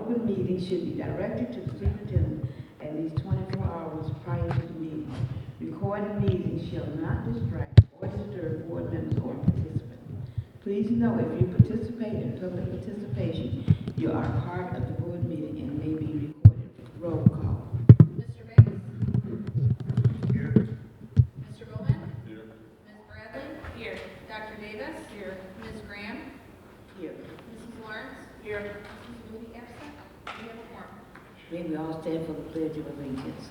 open meeting should be directed to the superintendent at least 24 hours prior to the meeting. Recorded meetings shall not distract or disturb board members or participants. Please know if you participate in public participation, you are part of the board meeting and may be recorded. Roll call. Mr. Banks? Here. Mr. Bowman? Here. Ms. Bradley? Here. Dr. Davis? Here. Ms. Graham? Here. Mrs. Lawrence? Here. Mrs. Moody absent? We have a quorum. May we all stand for the Pledge of Allegiance.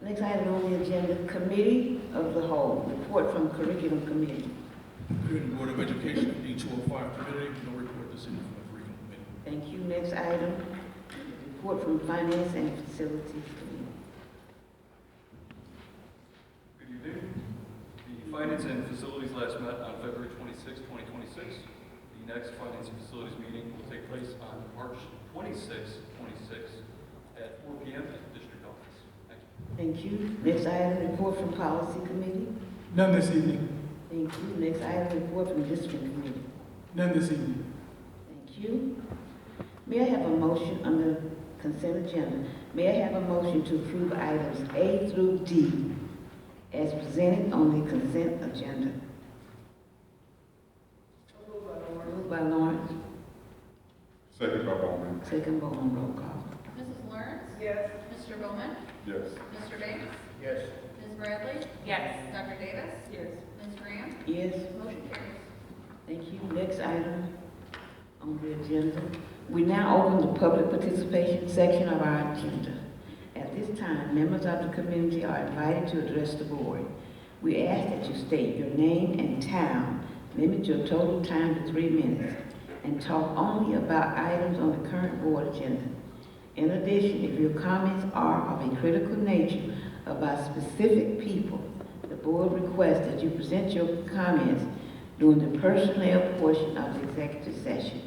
Next item on the agenda, Committee of the Whole, report from Curriculum Committee. Curriculum Board of Education, D205 Committee, no report this evening from the Curriculum Committee. Thank you. Next item, report from Finance and Facilities Committee. Good evening. The Finance and Facilities last met on February 26, 2026. The next Finance and Facilities meeting will take place on March 26, 26 at 4 p.m. at the district office. Thank you. Thank you. Next item, report from Policy Committee. None this evening. Thank you. Next item, report from District Committee. None this evening. Thank you. May I have a motion on the consent agenda? May I have a motion to approve items A through D as presented on the consent agenda? Moved by Lawrence. Second by Bowman. Second Bowman, roll call. Mrs. Lawrence? Yes. Mr. Bowman? Yes. Mr. Banks? Yes. Ms. Bradley? Yes. Dr. Davis? Yes. Ms. Graham? Yes. Motion carries. Thank you. Next item on the agenda. We now open the public participation section of our agenda. At this time, members of the community are invited to address the board. We ask that you state your name and town, limit your total time to 3 minutes, and talk only about items on the current board agenda. In addition, if your comments are of a critical nature about specific people, the board requests that you present your comments during the personnel portion of the executive session.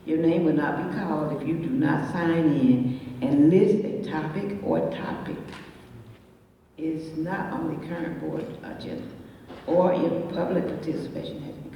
Your name will not be called if you do not sign in and list a topic or topic is not on the current board agenda, or if public participation has begun.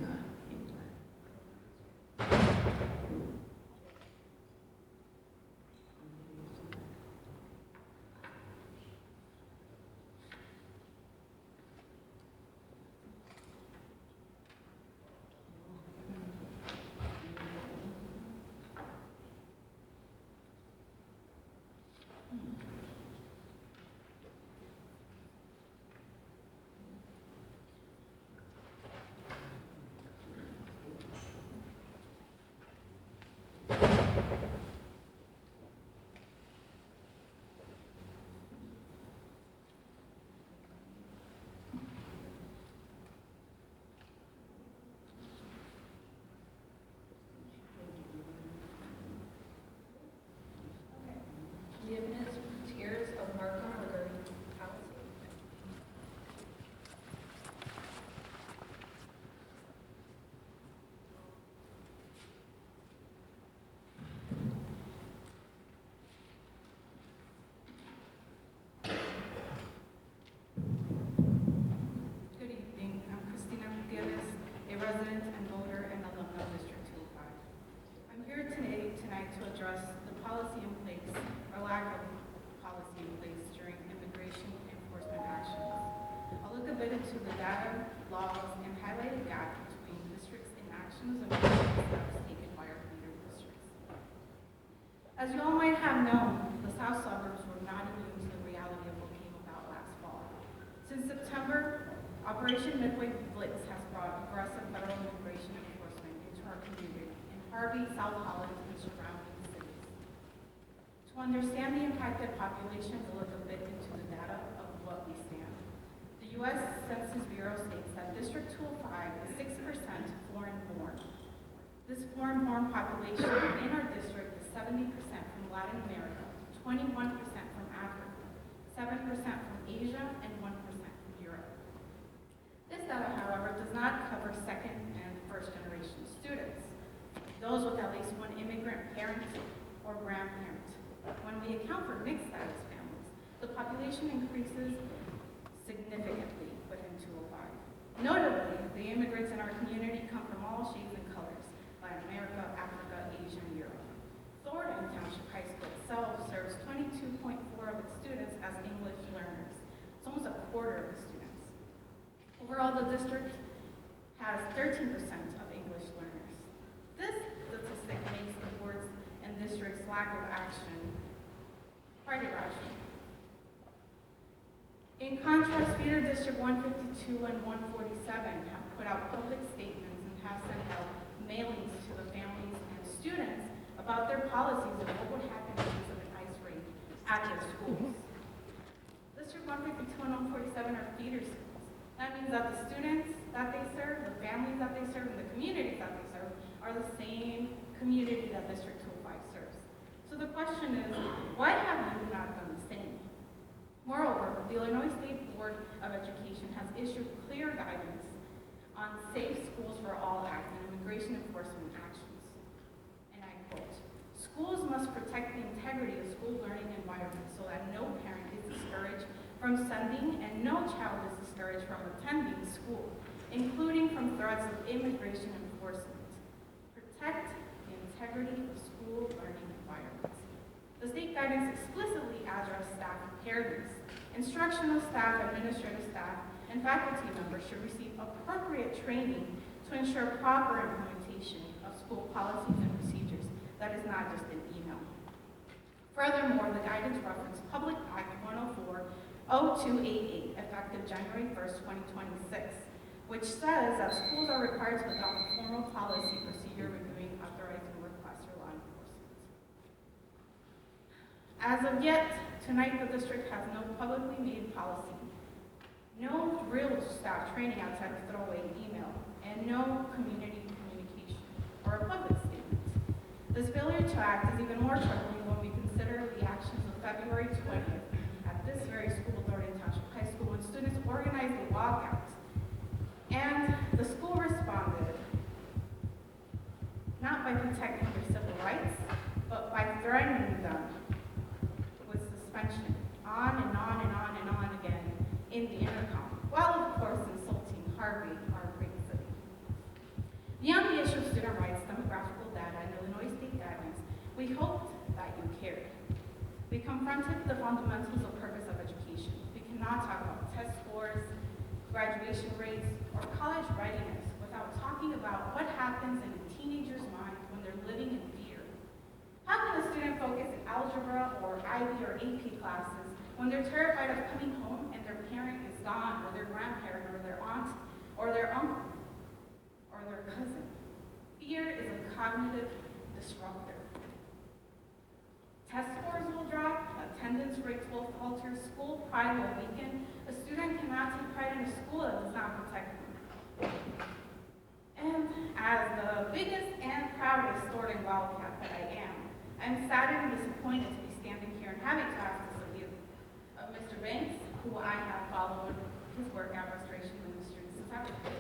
The administrators of Markham regarding policy. Good evening. I'm Christina Gutierrez, a resident and voter and alumna of District 205. I'm here tonight to address the policy in place, or lack of policy in place during immigration enforcement actions. I'll look a bit into the data, laws, and highlight a gap between districts' inactions and steps taken by our leader districts. As you all might have known, the South suburbs were not immune to the reality of what came about last fall. Since September, Operation Midway Blitz has brought aggressive federal immigration enforcement into our community in Harvey, South Holland, and surrounding cities. To understand the impacted population, we'll look a bit into the data of what we stand. The U.S. Census Bureau states that District 205 is 6% foreign-born. This foreign-born population in our district is 70% from Latin America, 21% from Africa, 7% from Asia, and 1% from Europe. This data, however, does not cover second and first generation students, those with at least one immigrant parent or grandparent. When we account for mixed status families, the population increases significantly within 205. Notably, the immigrants in our community come from all shades and colors: Latin America, Africa, Asia, and Europe. Thornton Township High School itself serves 22.4 of its students as English learners. It's almost a quarter of the students. Overall, the district has 13% of English learners. This statistic makes the board's and district's lack of action quite irrational. In contrast, Feeder District 152 and 147 have put out public statements and have sent out mailings to the families and students about their policies and what would happen in case of an ice rink at their schools. District 152 and 147 are feeder schools. That means that the students that they serve, the families that they serve, and the communities that they serve are the same community that District 205 serves. So the question is, why have you not done the same? Moreover, the Illinois State Board of Education has issued clear guidance on Safe Schools for All Act and immigration enforcement actions. And I quote, "Schools must protect the integrity of school learning environment so that no parent is discouraged from sending and no child is discouraged from attending school, including from threats of immigration enforcement. Protect the integrity of school learning environments." The state guidance explicitly addressed staff preparedness. Instructional staff, administrative staff, and faculty members should receive appropriate training to ensure proper implementation of school policies and procedures that is not just an email. Furthermore, the guidance referenced Public Act 104-0288, effective January 1st, 2026, which says that schools are required to adopt a formal policy procedure reviewing authorizing requests for law enforcement. As of yet, tonight the district has no publicly made policy, no real staff training outside of throwaway email, and no community communication or a public statement. This failure to act is even more troubling when we consider the actions of February 20th at this very school, Thornton Township High School, when students organized a walkout. And the school responded not by protecting their civil rights, but by threatening them with suspension, on and on and on and on again in the intercom, while of course insulting Harvey, our great city. Beyond the issue of student rights, demographical data, and Illinois state guidelines, we hoped that you cared. We confronted the fundamentals of purpose of education. We cannot talk about test scores, graduation rates, or college readiness without talking about what happens in a teenager's mind when they're living in fear. How can a student focus in algebra or IB or AP classes when they're terrified of coming home and their parent is gone, or their grandparent, or their aunt, or their uncle, or their cousin? Fear is a cognitive disruptor. Test scores will drop, attendance rates will falter, school pride will weaken. A student cannot take pride in a school that does not protect them. And as the biggest and proudest Thornton Wildcat that I am, I'm saddened and disappointed to be standing here and having to ask this of you. Of Mr. Banks, who I have followed his work at Restoration Ministry since I was a kid.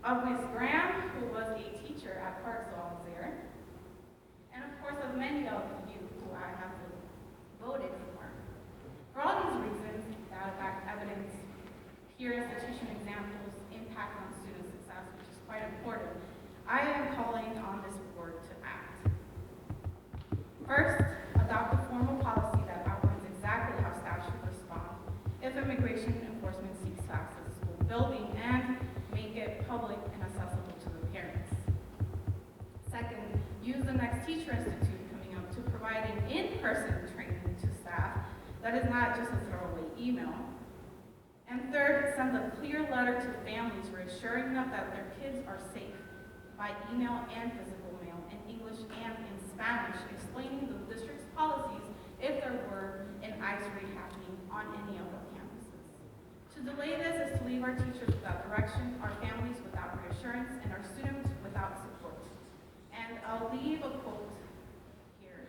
Of Ms. Graham, who was a teacher at Parks while I was there. And of course of many of you who I have voted for. For all these reasons, data-backed evidence, peer institution examples, impact on student success, which is quite important, I am calling on this board to act. First, adopt a formal policy that outlines exactly how staff should respond if immigration enforcement seeks access to the school building, and make it public and accessible to the parents. Second, use the next Teacher Institute coming up to provide an in-person training to staff that is not just a throwaway email. And third, send a clear letter to families reassuring them that their kids are safe by email and physical mail, in English and in Spanish, explaining the district's policies if there were an ice raid happening on any of our campuses. To delay this is to leave our teachers without direction, our families without reassurance, and our students without support. And I'll leave a quote here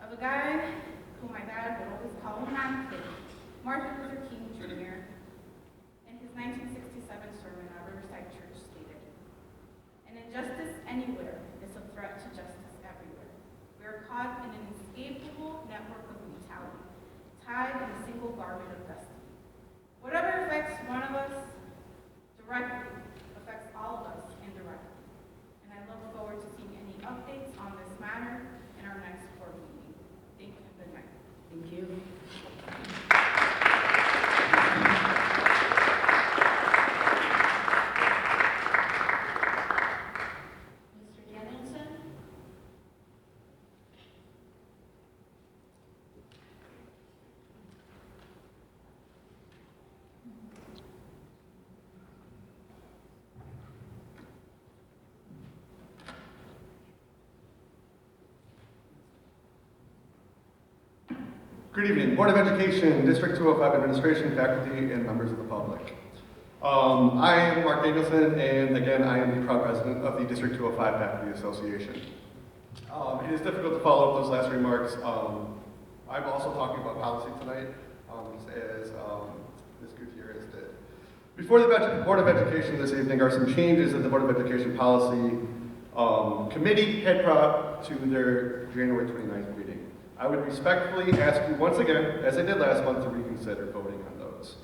of a guy who my dad would always call a man kid, Martin Luther King Jr., in his 1967 sermon at Riverside Church stated, "An injustice anywhere is a threat to justice everywhere. We are caught in an inescapable network of brutality, tied in a single garment of destiny. Whatever affects one of us directly affects all of us indirectly." And I look forward to seeing any updates on this matter in our next board meeting. Thank you and good night. Thank you. Mr. Danielson? Good evening, Board of Education, District 205 administration, faculty, and members of the public. I am Mark Danielson, and again, I am the proud president of the District 205 Faculty Association. It is difficult to follow up those last remarks. I'm also talking about policy tonight, as Ms. Gutierrez did. Before the Board of Education this evening are some changes that the Board of Education Policy Committee had brought to their January 29th meeting. I would respectfully ask you once again, as I did last month, to reconsider voting on those.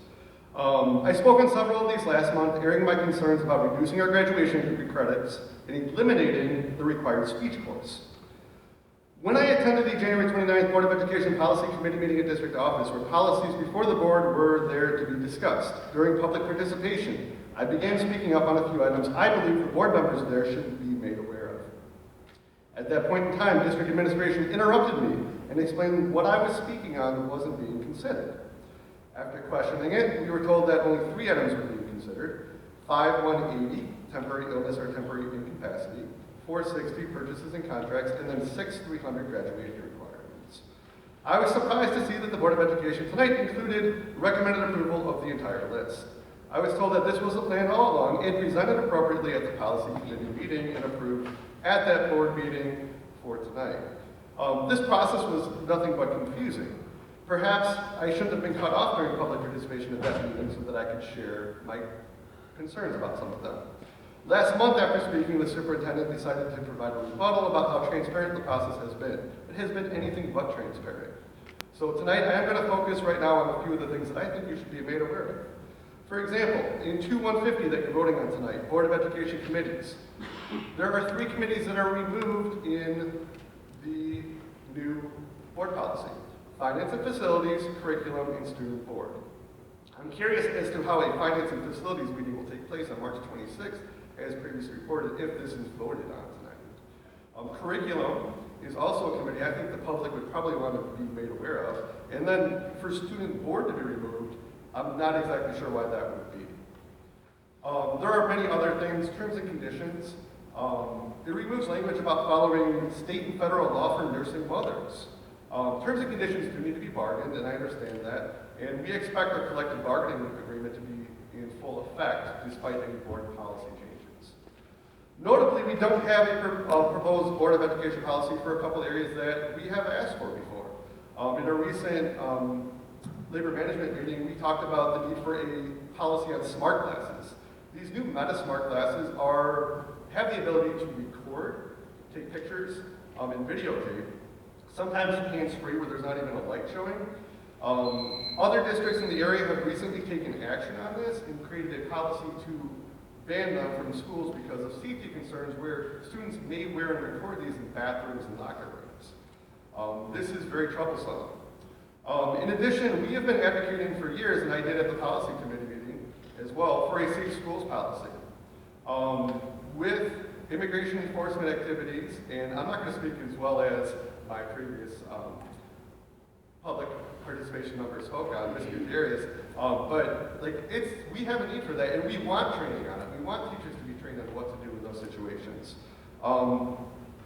I spoke on several of these last month, airing my concerns about reducing our graduation credits and eliminating the required speech course. When I attended the January 29th Board of Education Policy Committee meeting at District Office, where policies before the board were there to be discussed, during public participation, I began speaking up on a few items I believe the board members there should be made aware of. At that point in time, district administration interrupted me and explained what I was speaking on wasn't being considered. After questioning it, we were told that only 3 items were being considered: 5180, temporary illness or temporary incapacity; 460, purchases and contracts; and then 6300, graduation requirements. I was surprised to see that the Board of Education tonight included recommended approval of the entire list. I was told that this was the plan all along and presented appropriately at the policy committee meeting and approved at that board meeting for tonight. This process was nothing but confusing. Perhaps I shouldn't have been cut off during public participation at that meeting so that I could share my concerns about some of them. Last month, after speaking, the superintendent decided to provide a rebuttal about how transparent the process has been. It has been anything but transparent. So tonight, I am going to focus right now on a few of the things that I think you should be made aware of. For example, in 2150 that you're voting on tonight, Board of Education committees, there are 3 committees that are removed in the new board policy: Finance and Facilities, Curriculum, and Student Board. I'm curious as to how a Finance and Facilities meeting will take place on March 26th, as previously reported, if this is voted on tonight. Curriculum is also a committee I think the public would probably want to be made aware of. And then for Student Board to be removed, I'm not exactly sure why that would be. There are many other things, terms and conditions. It removes language about following state and federal law for nursing mothers. Terms and conditions do need to be bargained, and I understand that. And we expect our collective bargaining agreement to be in full effect despite any board policy changes. Notably, we don't have a proposed Board of Education policy for a couple areas that we have asked for before. In a recent labor management meeting, we talked about the need for a policy on smart glasses. These new Meta smart glasses have the ability to record, take pictures, and videotape, sometimes hands-free where there's not even a light showing. Other districts in the area have recently taken action on this and created a policy to ban them from schools because of safety concerns where students may wear and record these in bathrooms and locker rooms. This is very troublesome. In addition, we have been advocating for years, and I did at the policy committee meeting as well, for a safe schools policy. With immigration enforcement activities, and I'm not going to speak as well as my previous public participation member spoke on, Ms. Gutierrez, but we have a need for that, and we want training on it. We want teachers to be trained on what to do in those situations.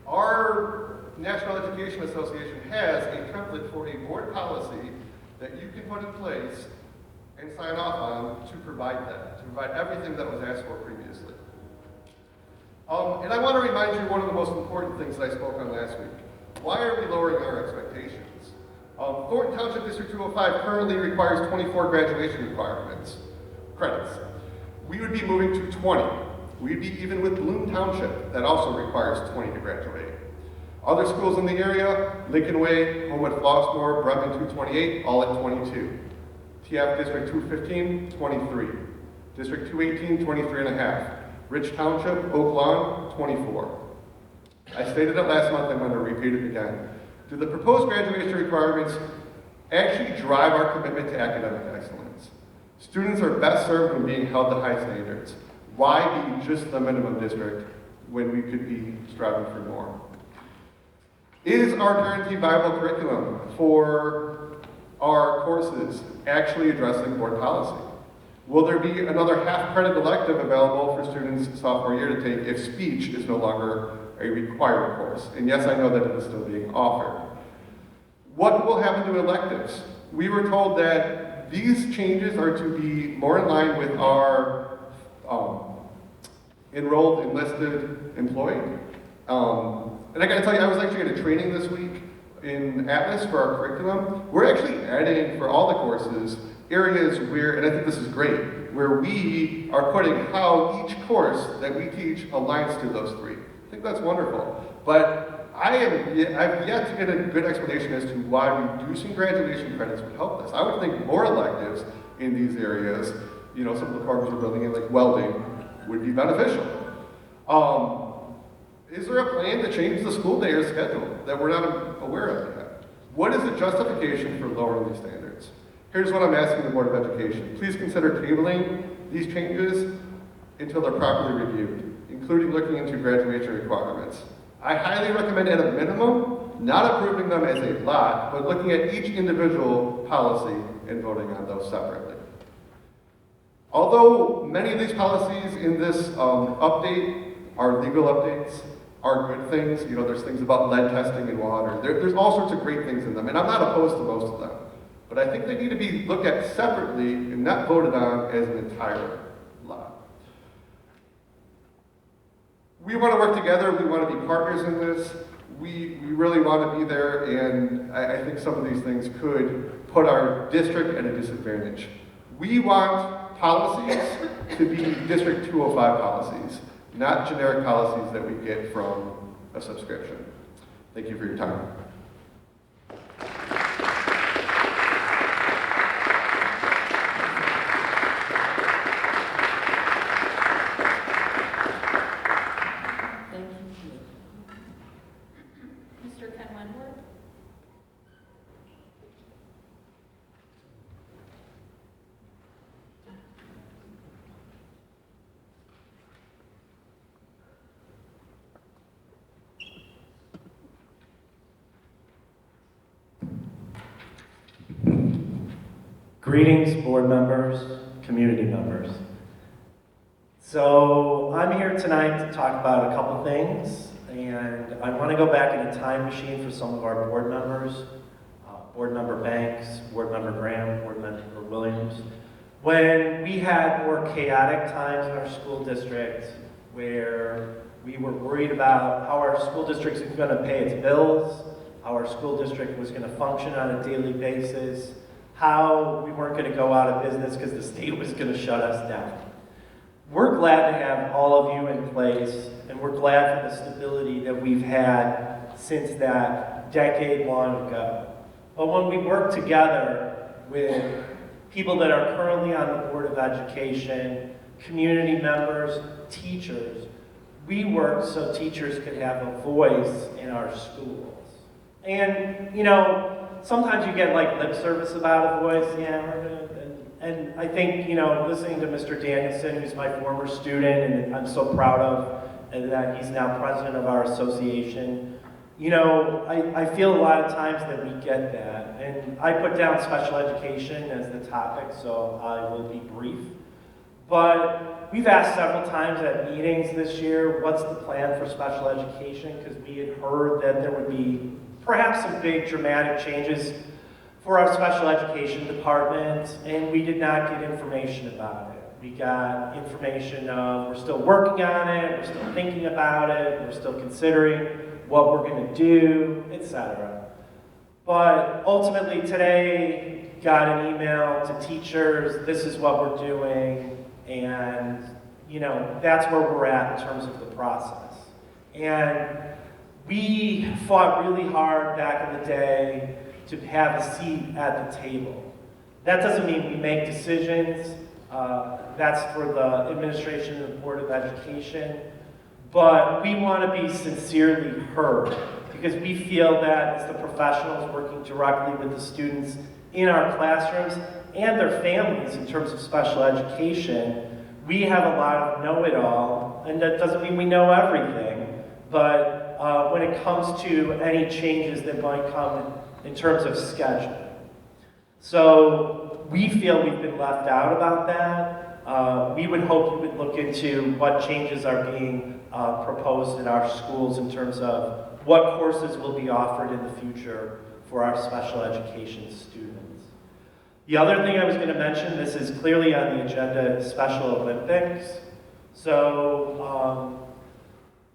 Our National Education Association has a template for a board policy that you can put in place and sign off on to provide that, to provide everything that was asked for previously. And I want to remind you one of the most important things that I spoke on last week. Why are we lowering our expectations? Thornton Township District 205 currently requires 24 graduation credits. We would be moving to 20. We'd be even with Bloom Township, that also requires 20 to graduate. Other schools in the area, Lincoln Way, Homewood Flossmoor, Bremen 228, all at 22. TF District 215, 23. District 218, 23 and a half. Rich Township, Oak Lawn, 24. I stated it last month, I'm going to repeat it again. Do the proposed graduation requirements actually drive our commitment to academic excellence? Students are best served when being held to high standards. Why be just the minimum district when we could be striving for more? Is our guaranteed viable curriculum for our courses actually addressing board policy? Will there be another half-credit elective available for students sophomore year to take if speech is no longer a required course? And yes, I know that it is still being offered. What will happen to electives? We were told that these changes are to be more in line with our enrolled enlisted employee. And I gotta tell you, I was actually at a training this week in Atlas for our curriculum. We're actually adding for all the courses areas where, and I think this is great, where we are putting how each course that we teach aligns to those three. I think that's wonderful. But I've yet to get a good explanation as to why reducing graduation credits would help this. I would think more electives in these areas, you know, some of the programs we're building in, like welding, would be beneficial. Is there a plan to change the school day or schedule that we're not aware of yet? What is the justification for lowering these standards? Here's what I'm asking the Board of Education. Please consider tabling these changes until they're properly reviewed, including looking into graduation requirements. I highly recommend at a minimum, not approving them as a lot, but looking at each individual policy and voting on those separately. Although many of these policies in this update are legal updates, are good things, you know, there's things about lead testing in water, there's all sorts of great things in them, and I'm not opposed to most of them. But I think they need to be looked at separately and not voted on as an entire lot. We want to work together, we want to be partners in this, we really want to be there, and I think some of these things could put our district at a disadvantage. We want policies to be District 205 policies, not generic policies that we get from a subscription. Thank you for your time. Mr. Ken Wentworth. Greetings, board members, community members. So I'm here tonight to talk about a couple things, and I want to go back in a time machine for some of our board members, Board Member Banks, Board Member Graham, Board Member Williams, when we had more chaotic times in our school district where we were worried about how our school district was going to pay its bills, how our school district was going to function on a daily basis, how we weren't going to go out of business because the state was going to shut us down. We're glad to have all of you in place, and we're glad for the stability that we've had since that decade long ago. But when we work together with people that are currently on the Board of Education, community members, teachers, we work so teachers could have a voice in our schools. And, you know, sometimes you get like lip service about a voice, yeah, and I think, you know, listening to Mr. Danielson, who's my former student, and I'm so proud of, and that he's now president of our association, you know, I feel a lot of times that we get that. And I put down special education as the topic, so I will be brief. But we've asked several times at meetings this year, what's the plan for special education? Because we had heard that there would be perhaps some big dramatic changes for our special education department, and we did not get information about it. We got information of, we're still working on it, we're still thinking about it, we're still considering what we're going to do, etc. But ultimately today, got an email to teachers, this is what we're doing, and that's where we're at in terms of the process. And we fought really hard back in the day to have a seat at the table. That doesn't mean we make decisions. That's for the administration and the Board of Education. But we want to be sincerely heard because we feel that as the professionals working directly with the students in our classrooms and their families in terms of special education, we have a lot of know-it-all, and that doesn't mean we know everything, but when it comes to any changes that might come in terms of schedule. So we feel we've been left out about that. We would hope you would look into what changes are being proposed in our schools in terms of what courses will be offered in the future for our special education students. The other thing I was going to mention, this is clearly on the agenda, is Special Olympics. So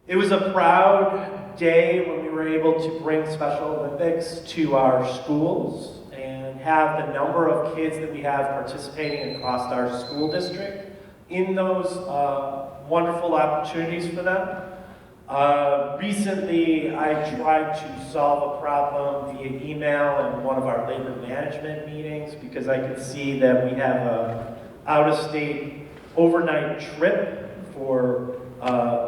it was a proud day when we were able to bring Special Olympics to our schools and have the number of kids that we have participating across our school district in those wonderful opportunities for them. Recently, I tried to solve a problem via email in one of our labor management meetings because I could see that we have an out-of-state overnight trip for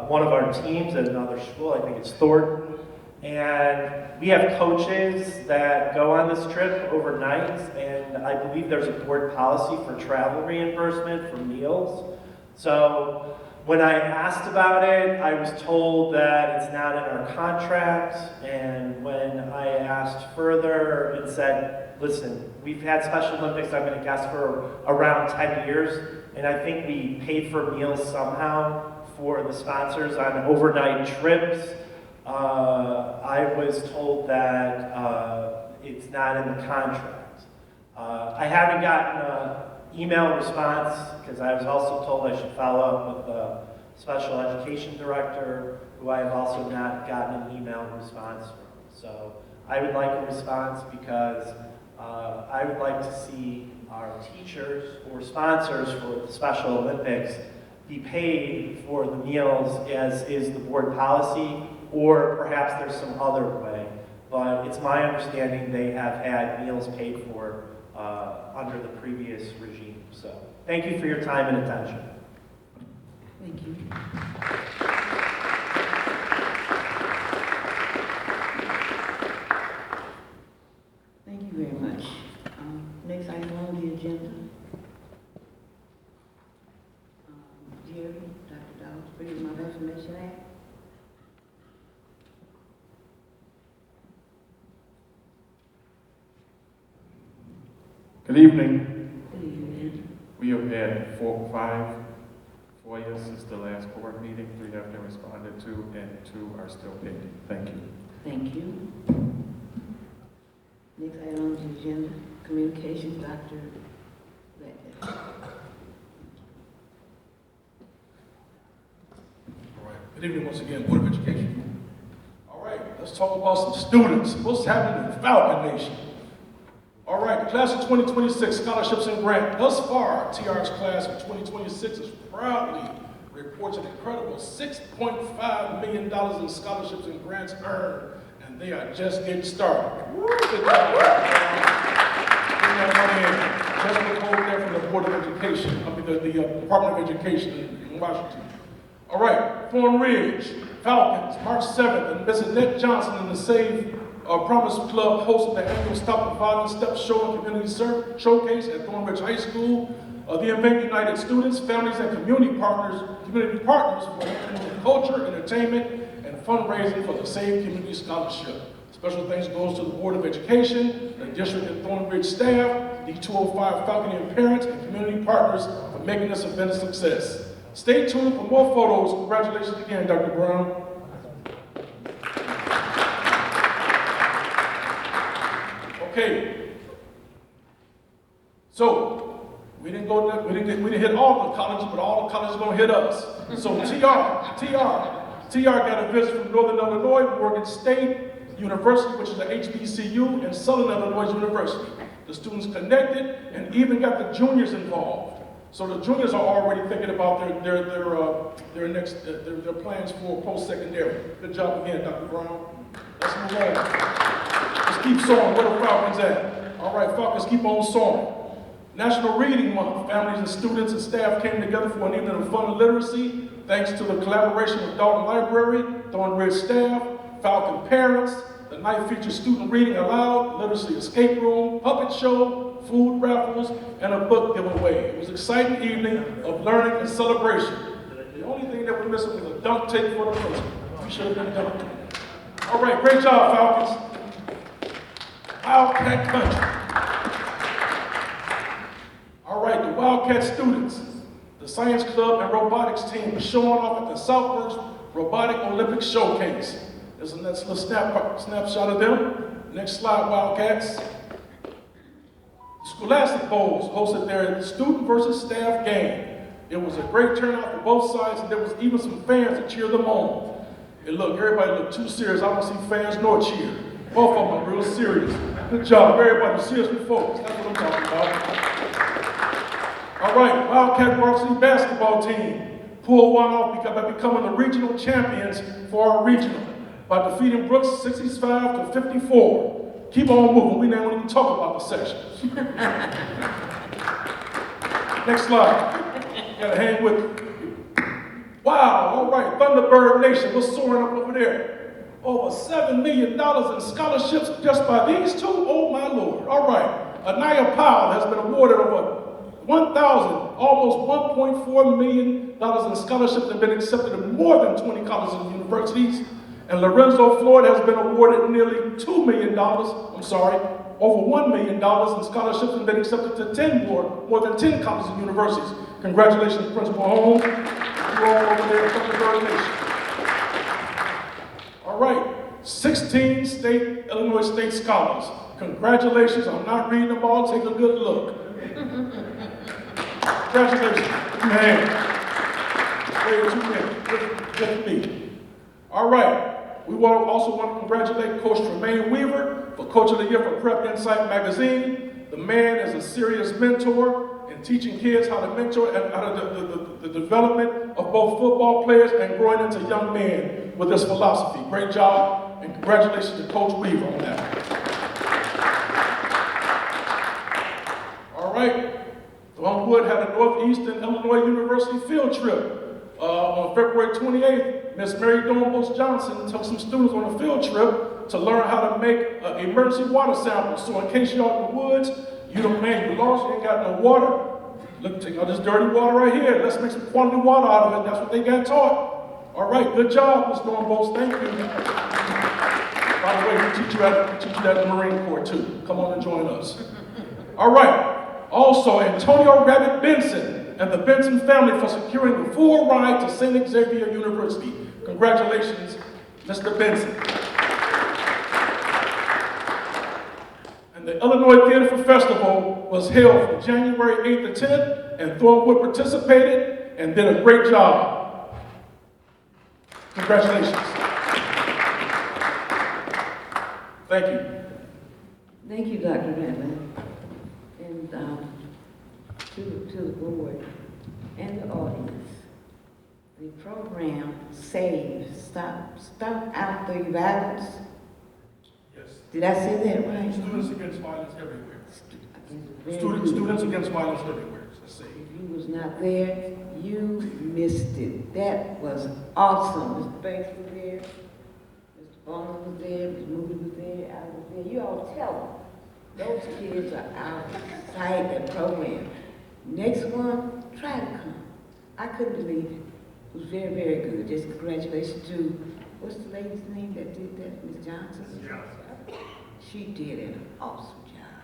one of our teams at another school. I think it's Thornton. And we have coaches that go on this trip overnight, and I believe there's a board policy for travel reimbursement for meals. So when I asked about it, I was told that it's not in our contract, and when I asked further, it said, listen, we've had Special Olympics, I'm going to guess, for around 10 years, and I think we paid for meals somehow for the sponsors on overnight trips. I was told that it's not in the contract. I haven't gotten an email response because I was also told I should follow up with the special education director, who I have also not gotten an email response from. So I would like a response because I would like to see our teachers or sponsors for the Special Olympics be paid for the meals as is the board policy, or perhaps there's some other way. But it's my understanding they have had meals paid for under the previous regime. So thank you for your time and attention. Thank you. Thank you very much. Next item on the agenda. Jerry, Dr. Dawes, Freedom of Information Act. Good evening. Good evening. We have had 5 FOIAs since the last board meeting. 3 have been responded to, and 2 are still pending. Thank you. Thank you. Next item on the agenda, communications, Dr. Radcliffe. All right. Good evening once again, Board of Education. All right, let's talk about some students. What's happening in Falcon Nation? All right, the class of 2026 scholarships and grant. Thus far, TR's class of 2026 has proudly reports an incredible $6.5 million in scholarships and grants earned, and they are just getting started. Good job. Bring that money in. Just report there from the Board of Education, the Department of Education in Washington. All right, Thorn Ridge, Falcons, March 7th, and Miss Annette Johnson and the Save Promise Club hosted the annual Stop the Violence Step Show and Community Showcase at Thorn Ridge High School. The event united students, families, and community partners for culture, entertainment, and fundraising for the Save Community Scholarship. Special thanks goes to the Board of Education, the district and Thorn Ridge staff, the D205 Falconian parents, and community partners for making this event a success. Stay tuned for more photos. Congratulations again, Dr. Brown. Okay, so we didn't hit all the colleges, but all the colleges are gonna hit us. So TR got a visit from Northern Illinois, Morgan State, University, which is an HBCU, and Southern Illinois University. The students connected and even got the juniors involved. So the juniors are already thinking about their plans for post-secondary. Good job again, Dr. Brown. Let's move on. Let's keep soaring. Where the Falcons at? All right, Falcons, keep on soaring. National Reading Month. Families and students and staff came together for an evening of fun and literacy, thanks to the collaboration of Dalton Library, Thornton staff, Falcon parents. The night featured student reading aloud, literacy escape room, puppet show, food raffles, and a book giveaway. It was an exciting evening of learning and celebration. The only thing that we're missing was a dunk tape for the principal. We should have been done. All right, great job, Falcons. Wildcat Country. All right, the Wildcat students, the Science Club and Robotics team is showing off at the Southworks Robotic Olympic Showcase. There's a nice little snapshot of them. Next slide, Wildcats. Scholastic Bowls hosted their student versus staff game. It was a great turnout for both sides, and there was even some fans to cheer them on. Everybody looked too serious. I don't see fans nor cheer. Both of them are real serious. Good job, everybody. Seriously focused. That's what I'm talking about. All right, Wildcat varsity basketball team pulled one off by becoming the regional champions for our regional by defeating Brooks 65-54. Keep on moving. We don't even talk about the sections. Next slide. You gotta hang with me. Wow, all right, Thunderbird Nation, what's soaring up over there? Over $7 million in scholarships just by these two? Oh my Lord. All right, Anaya Powell has been awarded over almost $1.4 million in scholarships and been accepted in more than 20 colleges and universities. And Lorenzo Floyd has been awarded nearly $2 million, over $1 million in scholarships and been accepted to more than 10 colleges and universities. Congratulations, Principal Holmes. You all over there from the Third Nation. All right, 16 Illinois State scholars. Congratulations. I'm not reading them all. Take a good look. Congratulations. Man. Way too many. Just me. All right. We also want to congratulate Coach Tremaine Weaver for Coach of the Year for Prep Insight Magazine. The man is a serious mentor in teaching kids how to mentor and how to the development of both football players and growing into young men with this philosophy. Great job, and congratulations to Coach Weaver on that. All right. Thornton Wood had a Northeastern Illinois University field trip on February 28th. Miss Mary Dawn Johnson took some students on a field trip to learn how to make emergency water samples. So in case you're out in the woods, you lost, you ain't got no water. Look, take all this dirty water right here. Let's make some quality water out of it. That's what they got taught. All right, good job, Ms. Dawn. Thank you. By the way, we teach you that in the Marine Corps too. Come on and join us. All right. Also, Antonio Rabbit Benson and the Benson family for securing the full ride to St. Xavier University. Congratulations, Mr. Benson. And the Illinois Theater Festival was held from January 8th to 10th, and Thornwood participated and did a great job. Congratulations. Thank you. Thank you, Dr. Redland. And to the board and the audience. The program Stop Out the Violence. Yes. Did I say that right? Students Against Violence Everywhere. Students Students Against Violence Everywhere. Let's see. If you was not there, you missed it. That was awesome. Mr. Banks was there, Mr. Bonner was there, Ms. Moody was there, I was there. You all tell them. Those kids are outside that program. Next one, try to come. I couldn't believe it. It was very, very good. Just congratulations to, what's the lady's name that did that? Ms. Johnson? She did an awesome job.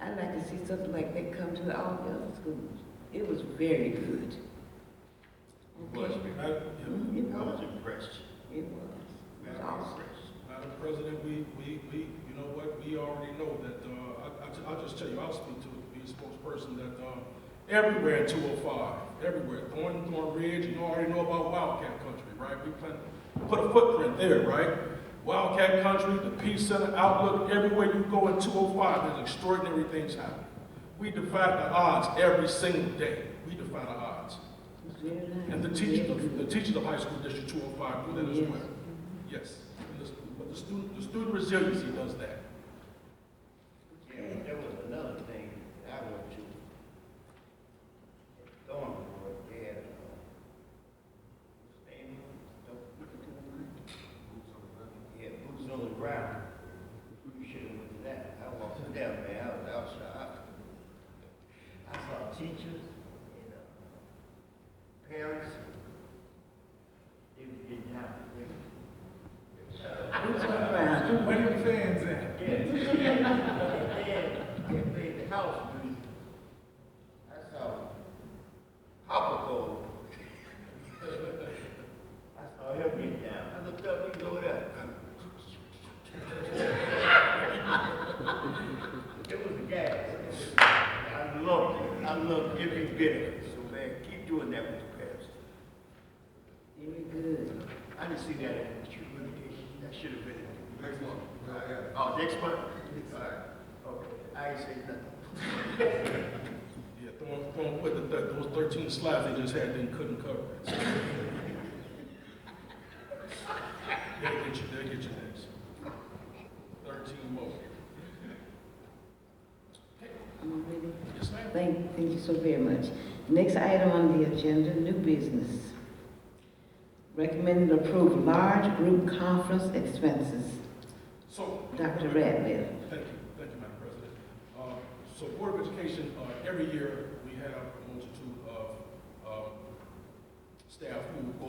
I'd like to see something like that come to all the other schools. It was very good. Okay. It was impressed. It was. It was awesome. Madam President, we you know what, we already know that, I'll just tell you, I'll speak to be a spokesperson that everywhere in 205, everywhere, Thornton Ridge, you already know about Wildcat Country, right? We plan to put a footprint there, right? Wildcat Country, the Peace Center, Outlook, everywhere you go in 205, there's extraordinary things happening. We defy the odds every single day. We defy the odds. It's very nice. And the teachers of high school District 205 do that as Yes. well. Yes. But the student resiliency does that. Yeah, there was another thing that I went to. Thornton, they had, yeah, boots on the ground. You should have went to that. I walked through there, man, I was outside. I saw teachers and parents. They was getting down. Boots on the ground. Where are the fans at? They played the house music. I saw Papa go. I saw him get down. I looked up, he go there. It was a gas. I loved it. I loved every bit of it. So man, keep doing that with the parents. Very good. I didn't see that in the true litigation. That should have been in the next one. Oh, next month? Okay, I ain't say nothing. Yeah, Thornton put those 13 slides they just had, then couldn't cover it. So. They'll get you next. 13 more. I'm ready. Yes, ma'am. Thank you so very much. Next item on the agenda, new business. Recommended approve large group conference expenses. So, Dr. Radcliffe. Thank you, Madam President. So Board of Education, every year we have a multitude of staff who go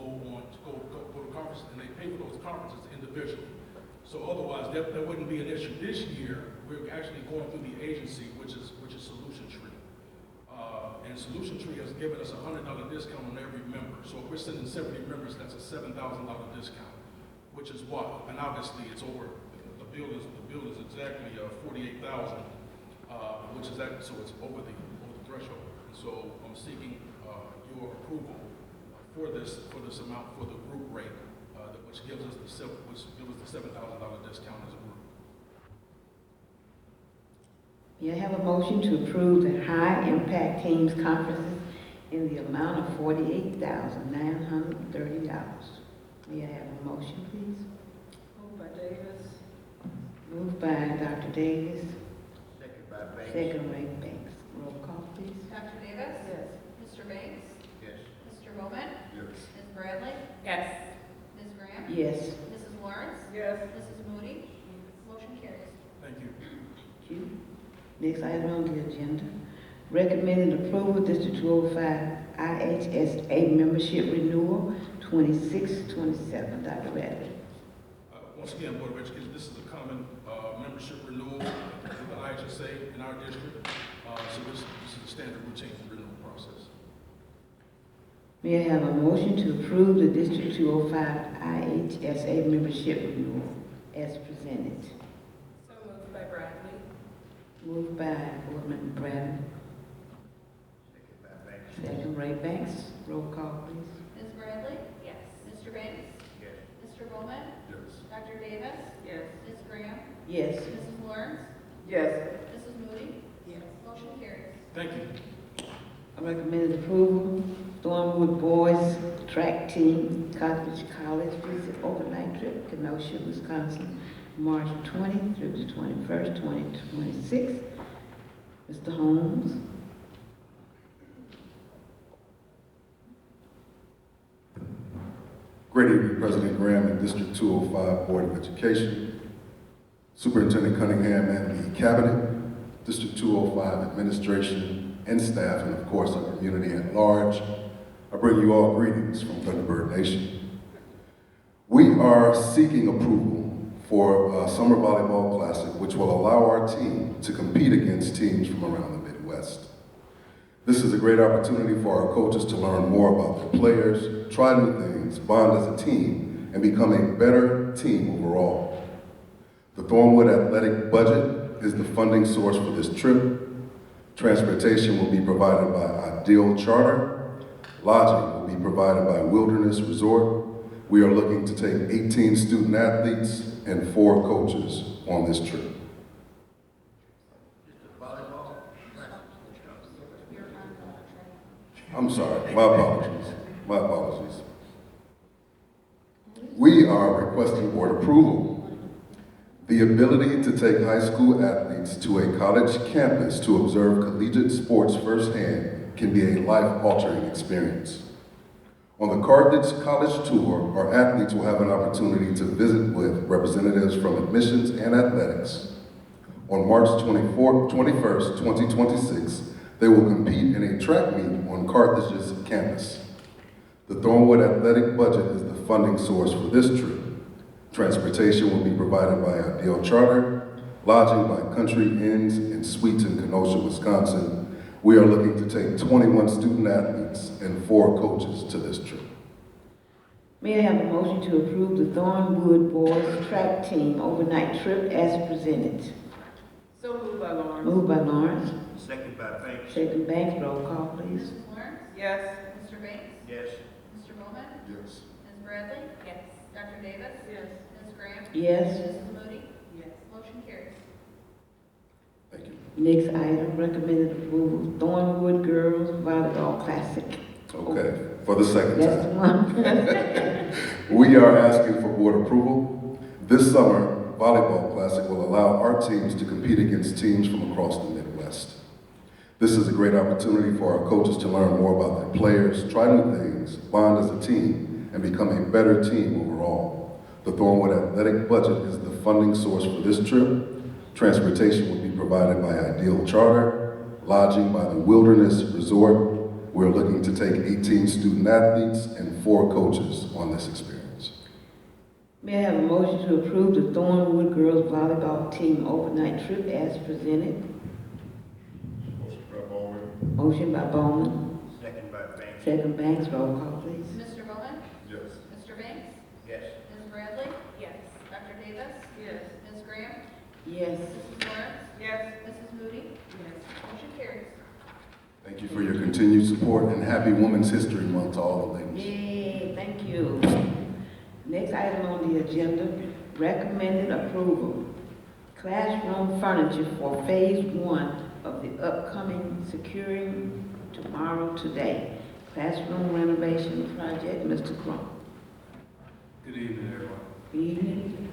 to conferences, and they pay for those conferences individually. So otherwise, that wouldn't be an issue. This year, we're actually going through the agency, which is Solution Tree. And Solution Tree has given us a $100 discount on every member. So if we're sending 70 members, that's a $7,000 discount, which is what? And obviously, it's over. The bill is exactly 48,000, which is that. So it's over the threshold. And so I'm seeking your approval for this amount for the group rate, which gives us the $7,000 discount as a group. May I have a motion to approve the high impact teams conferences in the amount of $48,930? May I have a motion, please? Moved by Davis. Moved by Dr. Davis, Second by Banks. second Ray Banks. Roll call, please. Dr. Davis? Yes. Mr. Banks? Yes. Mr. Bowman? Yes. Ms. Bradley? Yes. Ms. Graham? Yes. Mrs. Lawrence? Yes. Mrs. Moody? Motion carries. Thank you. Thank you. Next item on the agenda. Recommended approval, District 205 IHSA membership renewal 26-27. Dr. Radley. Once again, Board of Education, this is a common membership renewal with the IHSA in our district. So this is a standard routine renewal process. May I have a motion to approve the District 205 IHSA membership renewal as presented? So moved by Bradley. Moved by Board Member Bradley, Second by Banks. second Ray Banks. Roll call, please. Ms. Bradley? Yes. Mr. Banks? Yes. Mr. Bowman? Yes. Dr. Davis? Yes. Ms. Graham? Yes. Mrs. Lawrence? Yes. Mrs. Moody? Yes. Motion carries. Thank you. I recommended approval. Thornwood Boys Track Team, Cottage College visit overnight trip, Kenosha, Wisconsin, March 20 through the 21st, 2026. Mr. Holmes. Great evening, President Graham and District 205 Board of Education, Superintendent Cunningham and the Cabinet, District 205 Administration and staff, and of course our community at large. I bring you all greetings from Thunderbird Nation. We are seeking approval for a Summer Volleyball Classic, which will allow our team to compete against teams from around the Midwest. This is a great opportunity for our coaches to learn more about their players, try new things, bond as a team, and become a better team overall. The Thornwood athletic budget is the funding source for this trip. Transportation will be provided by Ideal Charter. Lodging will be provided by Wilderness Resort. We are looking to take 18 student athletes and 4 coaches on this trip. I'm sorry, my apologies, my apologies. We are requesting board approval. The ability to take high school athletes to a college campus to observe collegiate sports firsthand can be a life-altering experience. On the Carthage College Tour, our athletes will have an opportunity to visit with representatives from admissions and athletics. On March 21st, 2026, they will compete in a track meet on Carthage's campus. The Thornwood athletic budget is the funding source for this trip. Transportation will be provided by Ideal Charter, lodging by Country Inns and Suites in Kenosha, Wisconsin. We are looking to take 21 student athletes and 4 coaches to this trip. May I have a motion to approve the Thornwood Boys Track Team overnight trip as presented? So moved by Lawrence. Moved by Lawrence, Second by Banks. second Banks, roll call please. Mrs. Lawrence? Yes. Mr. Banks? Yes. Mr. Bowman? Yes. Ms. Bradley? Yes. Dr. Davis? Yes. Ms. Graham? Yes. Mrs. Moody? Yes. Motion carries. Thank you. Next item, recommended approval, Thornwood Girls Volleyball Classic. Okay, for the second That's the time. one. We are asking for board approval. This summer, Volleyball Classic will allow our teams to compete against teams from across the Midwest. This is a great opportunity for our coaches to learn more about their players, try new things, bond as a team, and become a better team overall. The Thornwood athletic budget is the funding source for this trip. Transportation will be provided by Ideal Charter, lodging by the Wilderness Resort. We're looking to take 18 student athletes and 4 coaches on this experience. May I have a motion to approve the Thornwood Girls Volleyball Team overnight trip as presented? Motion by Bowman, Second by Banks. second Banks, roll call please. Mr. Bowman? Yes. Mr. Banks? Yes. Ms. Bradley? Yes. Dr. Davis? Yes. Ms. Graham? Yes. Mrs. Lawrence? Yes. Mrs. Moody? Yes. Motion carries. Thank you for your continued support and happy Women's History Month to all the ladies. Yay, thank you. Next item on the agenda, recommended approval. Classroom furniture for phase 1 of the upcoming Securing Tomorrow Today classroom renovation project. Mr. Crump. Good evening, everyone. Good evening.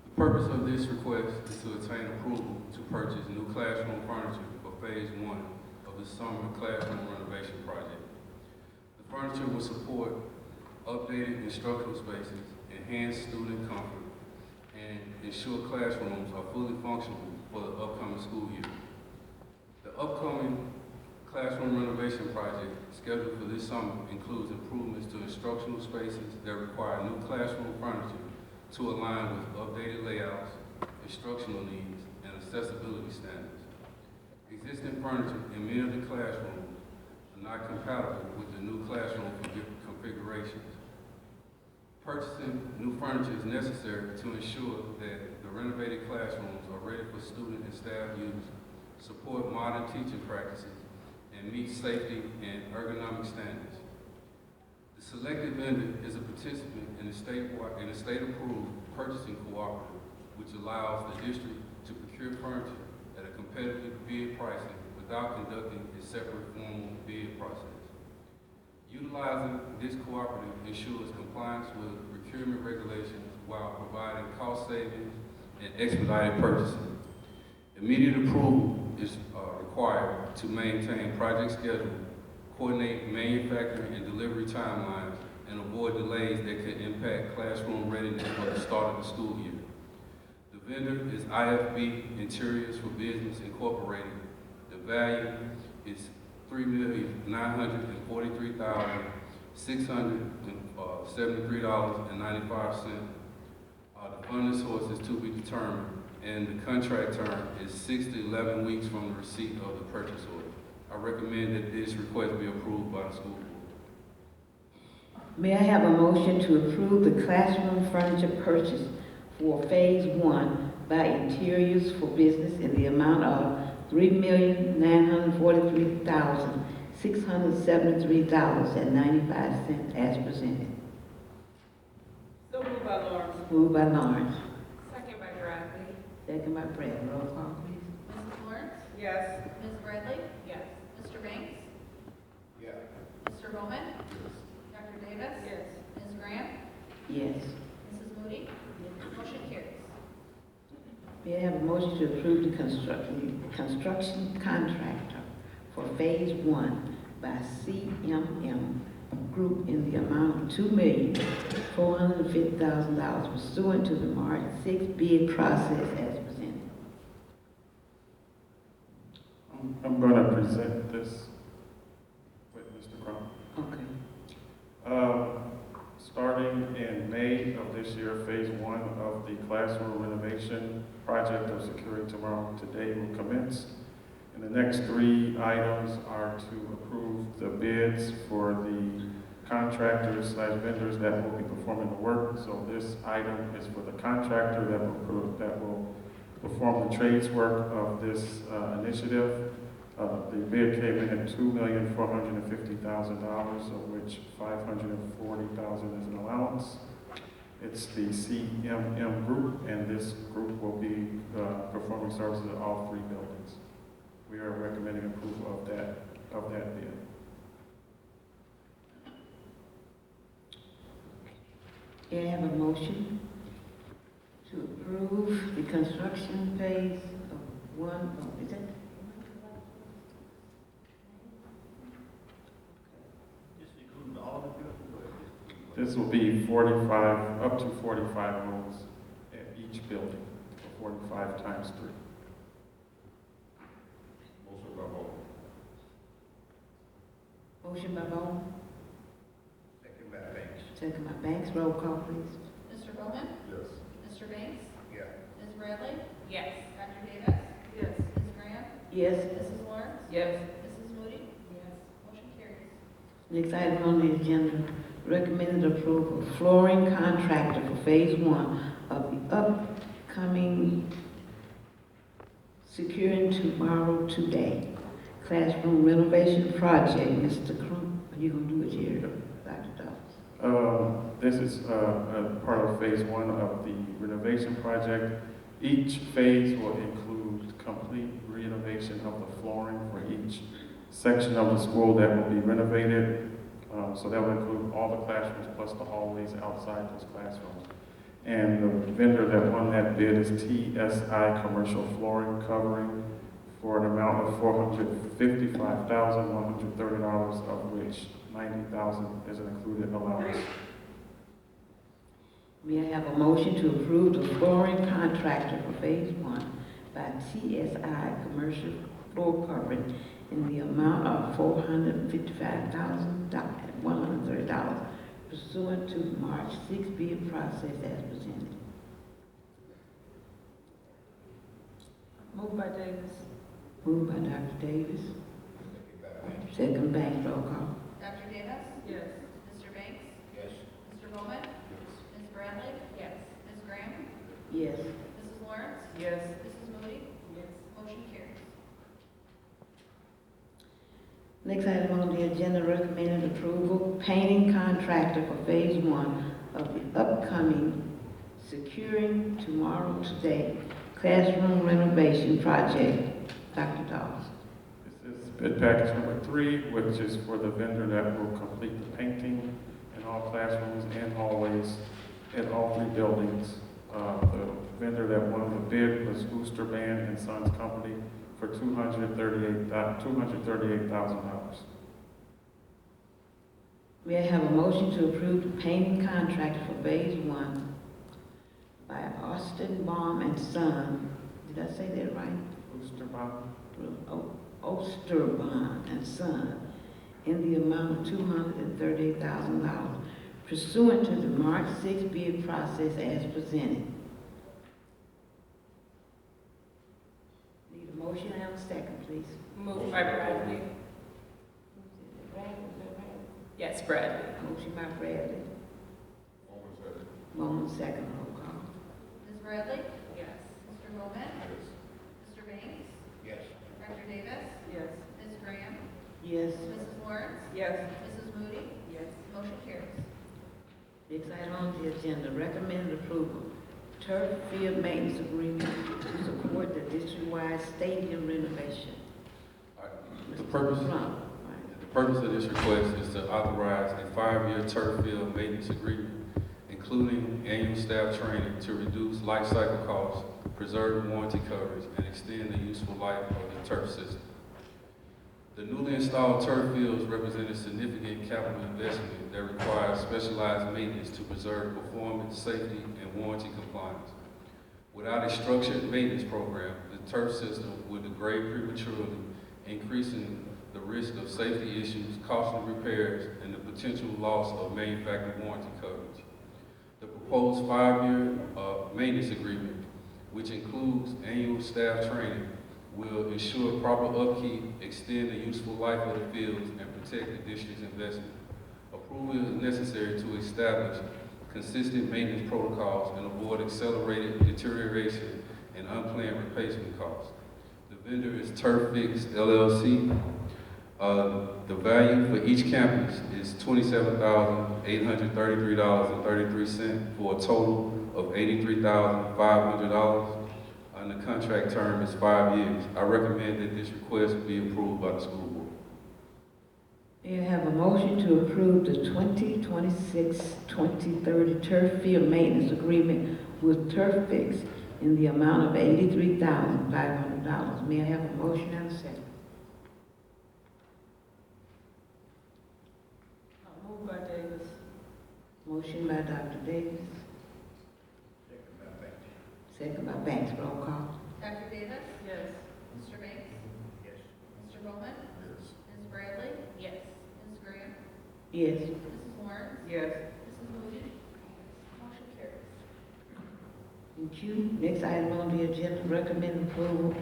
The purpose of this request is to obtain approval to purchase new classroom furniture for phase 1 of the summer classroom renovation project. The furniture will support updated instructional spaces, enhance student comfort, and ensure classrooms are fully functional for the upcoming school year. The upcoming classroom renovation project scheduled for this summer includes improvements to instructional spaces that require new classroom furniture to align with updated layouts, instructional needs, and accessibility standards. Existing furniture in many of the classrooms are not compatible with the new classroom configurations. Purchasing new furniture is necessary to ensure that the renovated classrooms are ready for student and staff use, support modern teaching practices, and meet safety and ergonomic standards. The selected vendor is a participant in a state-approved purchasing cooperative, which allows the district to procure furniture at a competitive bid pricing without conducting a separate formal bid process. Utilizing this cooperative ensures compliance with procurement regulations while providing cost savings and expedited purchasing. Immediate approval is required to maintain project schedule, coordinate manufacturing and delivery timelines, and avoid delays that could impact classroom readiness for the start of the school year. The vendor is IFB Interiors for Business Incorporated. The value is $3,943,673.95. The funding source is to be determined, and the contract term is 6 to 11 weeks from the receipt of the purchase order. I recommend that this request be approved by the school board. May I have a motion to approve the classroom furniture purchase for phase 1 by Interiors for Business in the amount of $3,943,673.95 as presented. So moved by Lawrence. Moved by Lawrence, Second by Brad. Roll call, please. Mrs. Lawrence? Yes. Ms. Bradley? Yes. Mr. Banks? Yeah. Mr. Bowman? Dr. Davis? Yes. Ms. Graham? Yes. Mrs. Moody? Motion carries. May I have a motion to approve the construction contractor for Phase 1 by CMM Group in the amount of $2,450,000 pursuant to the March 6 bid process as presented. I'm going to present this with Mr. Crum. Okay. Starting in May of this year, Phase 1 of the classroom renovation project of Securing Tomorrow Today will commence. And the next 3 items are to approve the bids for the contractors / vendors that will be performing the work. So this item is for the contractor that will perform the trades work of this initiative. The bid came in at $2,450,000, of which $540,000 is an allowance. It's the CMM Group, and this group will be performing services at all 3 buildings. We are recommending approval of that bid. May I have a motion to approve the construction phase of 1, is it? Just including all the buildings. This will be 45, up to 45 rooms at each building, 45 times 3. Motion by Bowman, Second by Banks. second by Banks. Roll call, please. Mr. Bowman? Yes. Mr. Banks? Yeah. Ms. Bradley? Yes. Dr. Davis? Yes. Ms. Graham? Yes. Mrs. Lawrence? Yes. Mrs. Moody? Yes. Motion carries. Next item on the agenda, recommended approval of flooring contractor for Phase 1 of the upcoming Securing Tomorrow Today classroom renovation project. Mr. Crum, are you going to do it here, Dr. Dawes? This is a part of Phase 1 of the renovation project. Each phase will include complete renovation of the flooring for each section of the school that will be renovated. So that will include all the classrooms plus the hallways outside those classrooms. And the vendor that won that bid is TSI Commercial Flooring Covering for an amount of $455,130, of which $90,000 is an included allowance. May I have a motion to approve the flooring contractor for Phase 1 by TSI Commercial Floor Covering in the amount of $455,130 pursuant to the March 6 bid process as presented. Moved by Davis. Moved by Dr. Davis. Second by Banks. Second Banks. Roll call. Dr. Davis? Yes. Mr. Banks? Yes. Mr. Bowman? Ms. Bradley? Yes. Ms. Graham? Yes. Mrs. Lawrence? Yes. Mrs. Moody? Yes. Motion carries. Next item on the agenda, recommended approval, painting contractor for Phase 1 of the upcoming Securing Tomorrow Today classroom renovation project. Dr. Dawes. This is bid package number 3, which is for the vendor that will complete the painting in all classrooms and hallways in all 3 buildings. The vendor that won the bid was Booster Band and Sons Company for $238,000. May I have a motion to approve the painting contract for Phase 1 by Austin Baum and Son? Did I say that right? Booster Bond. Osterbond and Son in the amount of $238,000 pursuant to the March 6 bid process as presented. Need a motion and a second, please. Moved by Bradley. Yes, Bradley. Motion by Bradley. Bowman second. Roll call. Ms. Bradley? Yes. Mr. Bowman? Mr. Banks? Yes. Dr. Davis? Yes. Ms. Graham? Yes. Mrs. Lawrence? Yes. Mrs. Moody? Yes. Motion carries. Next item on the agenda, recommended approval, turf field maintenance agreement to support the district-wide stadium renovation. All right. Mr. Purpose? Crump. The purpose of this request is to authorize a 5-year turf field maintenance agreement, including annual staff training to reduce life cycle costs, preserve warranty coverage, and extend the useful life of the turf system. The newly installed turf fields represent a significant capital investment that requires specialized maintenance to preserve performance, safety, and warranty compliance. Without a structured maintenance program, the turf system would degrade prematurely, increasing the risk of safety issues, costly repairs, and the potential loss of manufacturer warranty coverage. The proposed 5-year maintenance agreement, which includes annual staff training, will ensure proper upkeep, extend the useful life of the fields, and protect the district's investment. Approval is necessary to establish consistent maintenance protocols and avoid accelerated deterioration and unplanned replacement costs. The vendor is Turf Fix LLC. The value for each campus is $27,833.33 for a total of $83,500. And the contract term is 5 years. I recommend that this request be approved by the school board. May I have a motion to approve the 2026-2030 turf field maintenance agreement with Turf Fix in the amount of $83,500. May I have a motion and a second? Moved by Davis. Motion by Dr. Davis. Second by Banks. Roll call. Dr. Davis? Yes. Mr. Banks? Yes. Mr. Bowman? Yes. Ms. Bradley? Yes. Ms. Graham? Yes. Mrs. Lawrence? Yes. Mrs. Moody? Motion carries. Thank you. Next item on the agenda, recommend approval,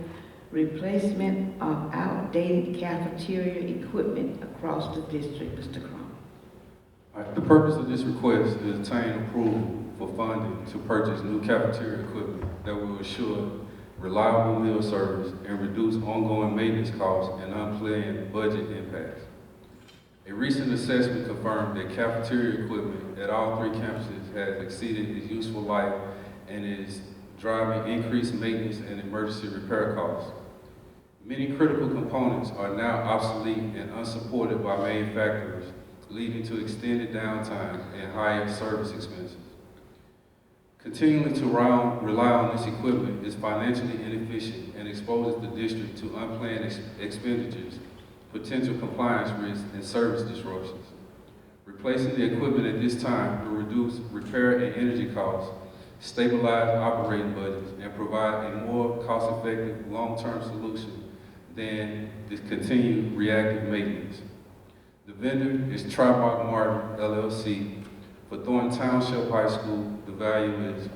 replacement of outdated cafeteria equipment across the district. Mr. Crum. All right. The purpose of this request is to obtain approval for funding to purchase new cafeteria equipment that will ensure reliable meal service and reduce ongoing maintenance costs and unplanned budget impacts. A recent assessment confirmed that cafeteria equipment at all 3 campuses has exceeded its useful life and is driving increased maintenance and emergency repair costs. Many critical components are now obsolete and unsupported by manufacturers, leading to extended downtime and higher service expenses. Continuing to rely on this equipment is financially inefficient and exposes the district to unplanned expenditures, potential compliance risks, and service disruptions. Replacing the equipment at this time will reduce repair and energy costs, stabilize operating budgets, and provide a more cost-effective long-term solution than this continued reactive maintenance. The vendor is Tribach Martin LLC. For Thornton Township High School, the value is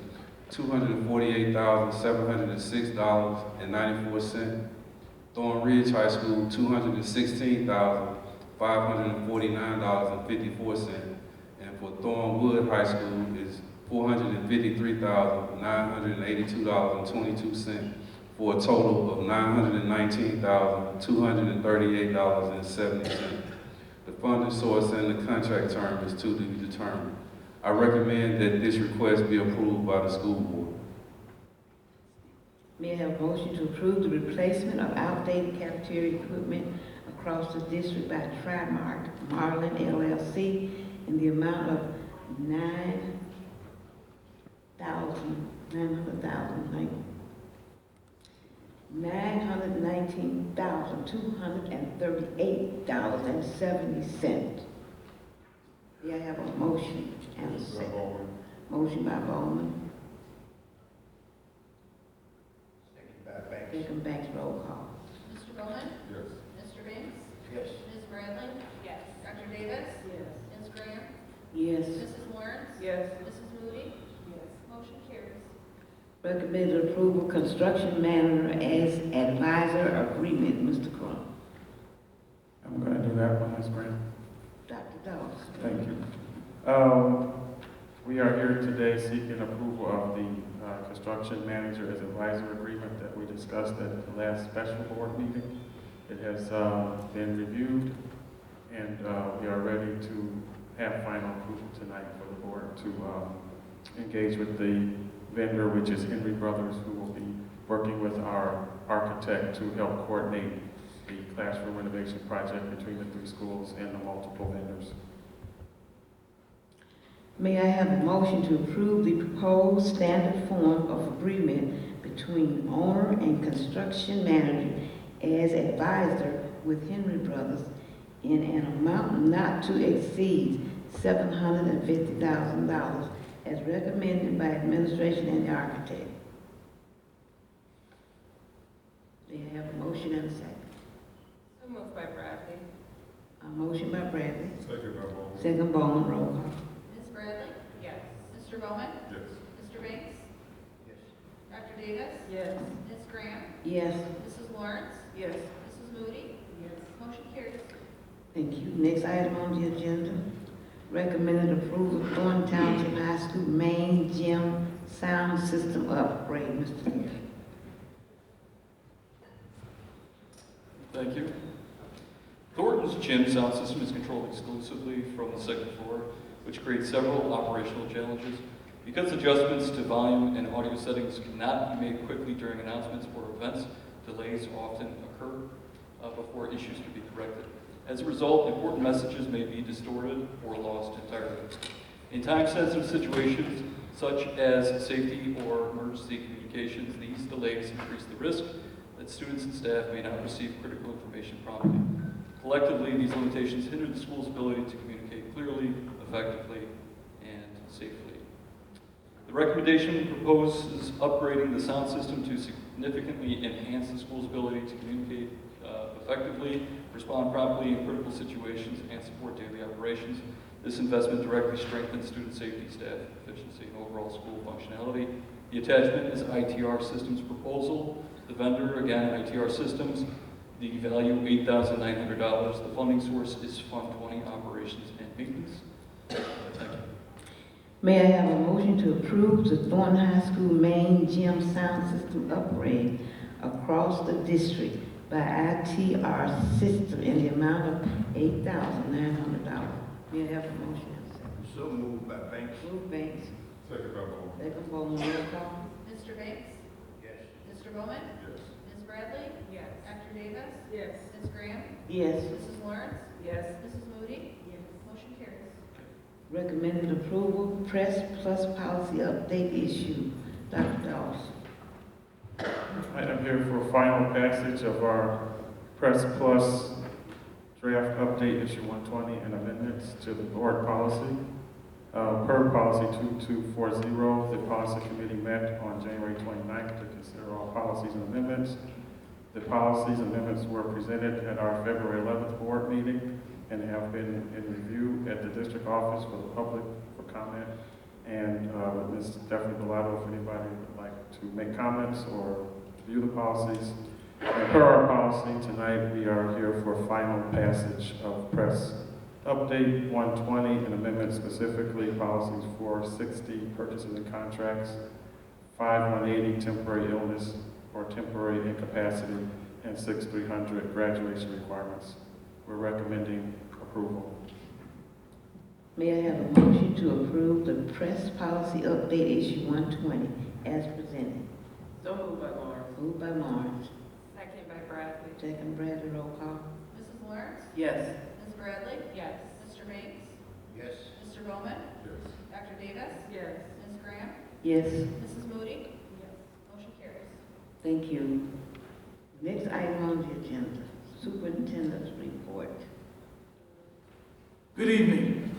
$248,706.94. Thorn Ridge High School, $216,549.54. And for Thornwood High School is $453,982.22 for a total of $919,238.70. The funding source and the contract term is to be determined. I recommend that this request be approved by the school board. May I have a motion to approve the replacement of outdated cafeteria equipment across the district by Trimark Marlin LLC in the amount of $919,238.70. May I have a motion and a second? Motion by Bowman, Second by Banks. second Banks. Roll call. Mr. Bowman? Yes. Mr. Banks? Yes. Ms. Bradley? Yes. Dr. Davis? Yes. Ms. Graham? Yes. Mrs. Lawrence? Yes. Mrs. Moody? Yes. Motion carries. Recommended approval, construction manager as advisor agreement. Mr. Crum. I'm going to do that one, Ms. Graham. Dr. Dawes. Thank you. We are here today seeking approval of the construction manager as advisor agreement that we discussed at the last special board meeting. It has been reviewed, and we are ready to have final approval tonight for the board to engage with the vendor, which is Henry Brothers, who will be working with our architect to help coordinate the classroom renovation project between the 3 schools and the multiple vendors. May I have a motion to approve the proposed standard form of agreement between owner and construction manager as advisor with Henry Brothers in an amount not to exceed $750,000 as recommended by administration and the architect? May I have a motion and a second? So moved by Bradley. A motion by Bradley, Second by Bowman. second Bowman, roll call. Ms. Bradley? Yes. Mr. Bowman? Yes. Mr. Banks? Yes. Dr. Davis? Yes. Ms. Graham? Yes, Mrs. Lawrence? Yes. Mrs. Moody? Yes. Motion carries. thank you. Next item on the agenda, recommended approval of Thornton Township High School main gym sound system upgrade. Mr. Lee. Thank you. Thornton's gym sound system is controlled exclusively from the second floor, which creates several operational challenges. Because adjustments to volume and audio settings cannot be made quickly during announcements or events, delays often occur before issues can be corrected. As a result, important messages may be distorted or lost entirely. In time-sensitive situations, such as safety or emergency communications, these delays increase the risk that students and staff may not receive critical information promptly. Collectively, these limitations hinder the school's ability to communicate clearly, effectively, and safely. The recommendation proposes upgrading the sound system to significantly enhance the school's ability to communicate effectively, respond promptly in critical situations, and support daily operations. This investment directly strengthens student safety, staff efficiency, and overall school functionality. The attachment is ITR Systems proposal. The vendor, again, ITR Systems. The value, $8,900. The funding source is Fund 20, Operations and Maintenance. Thank you. May I have a motion to approve the Thornton High School main gym sound system upgrade across the district by ITR System in the amount of $8,900? May I have a motion? So moved by Banks. Move Banks, Second by Bowman. second Bowman, roll call. Mr. Banks? Yes. Mr. Bowman? Yes. Ms. Bradley? Yes. Dr. Davis? Yes. Ms. Graham? Yes, Mrs. Lawrence? Yes. Mrs. Moody? Yes. Motion carries. recommended approval, Press Plus policy update issue. Dr. Dawes. I'm here for final passage of our Press Plus draft update issue 120 and amendments to the board policy. Per policy 2240, the policy committee met on January 29th to consider all policies and amendments. The policies and amendments were presented at our February 11th board meeting and have been in review at the district office for the public for comment. And with Ms. Stephanie Bellato, if anybody would like to make comments or view the policies. And per our policy, tonight we are here for final passage of Press Update 120 and amendments specifically policies 460, purchases and contracts, 5180, temporary illness or temporary incapacity, and 6300, graduation requirements. We're recommending approval. May I have a motion to approve the Press policy update issue 120 as presented? So moved by Lawrence. Moved by Lawrence, Second by Bradley. second Bradley, roll call. Mrs. Lawrence? Yes. Ms. Bradley? Yes. Mr. Banks? Yes. Mr. Bowman? Yes. Dr. Davis? Yes. Ms. Graham? Yes, Mrs. Moody? Yes. Motion carries. thank you. Next item on the agenda, superintendent's report. Good evening.